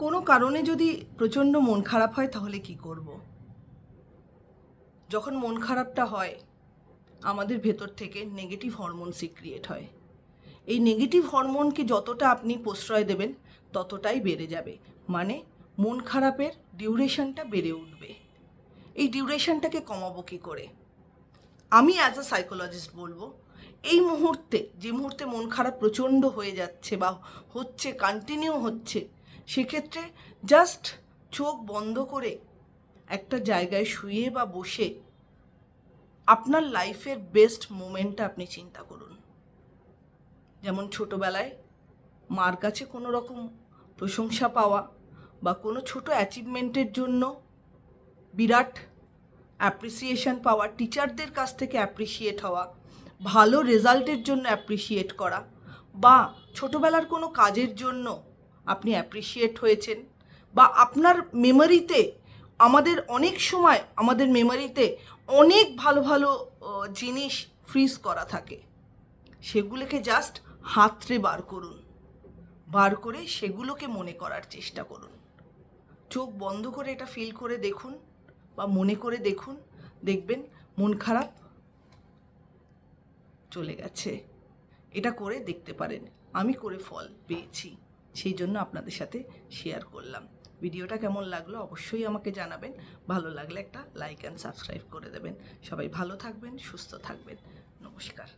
কোনো কারণে যদি প্রচণ্ড মন খারাপ হয় তাহলে কি করব? যখন মন খারাপটা হয় আমাদের ভেতর থেকে নেগেটিভ হরমোন সিক্রিয়েট হয়। এই নেগেটিভ হরমোনকে যতটা আপনি প্রশ্রয় দেবেন ততটাই বেড়ে যাবে, মানে মন খারাপের ডিউরেশনটা বেড়ে উঠবে। এই ডিউরেশনটাকে কমাবো কী করে? আমি অ্যাজ আ সাইকোলজিস্ট বলবো, এই মুহূর্তে যে মুহূর্তে মন খারাপ প্রচণ্ড হয়ে যাচ্ছে বা হচ্ছে, কন্টিনিউ হচ্ছে, সেক্ষেত্রে জাস্ট চোখ বন্ধ করে একটা জায়গায় শুয়ে বা বসে আপনার লাইফের বেস্ট মোমেন্টটা আপনি চিন্তা করুন। যেমন ছোটোবেলায় মার কাছে কোনো রকম প্রশংসা পাওয়া বা কোনো ছোটো অ্যাচিভমেন্টের জন্য বিরাট অ্যাপ্রিসিয়েশন পাওয়া, টিচারদের কাছ থেকে অ্যাপ্রিসিয়েট হওয়া, ভালো রেজাল্টের জন্য অ্যাপ্রিসিয়েট করা, বা ছোটোবেলার কোনো কাজের জন্য আপনি অ্যাপ্রিসিয়েট হয়েছেন, বা আপনার মেমোরিতে আমাদের অনেক সময় আমাদের মেমোরিতে অনেক ভালো ভালো জিনিস ফ্রিজ করা থাকে, সেগুলোকে জাস্ট হাতড়ে বার করুন, বার করে সেগুলোকে মনে করার চেষ্টা করুন। চোখ বন্ধ করে এটা ফিল করে দেখুন বা মনে করে দেখুন, দেখবেন মন খারাপ চলে গেছে। এটা করে দেখতে পারেন, আমি করে ফল পেয়েছি, সেই জন্য আপনাদের সাথে শেয়ার করলাম। ভিডিওটা কেমন লাগলো অবশ্যই আমাকে জানাবেন, ভালো লাগলে একটা লাইক অ্যান্ড সাবস্ক্রাইব করে দেবেন। সবাই ভালো থাকবেন, সুস্থ থাকবেন। নমস্কার।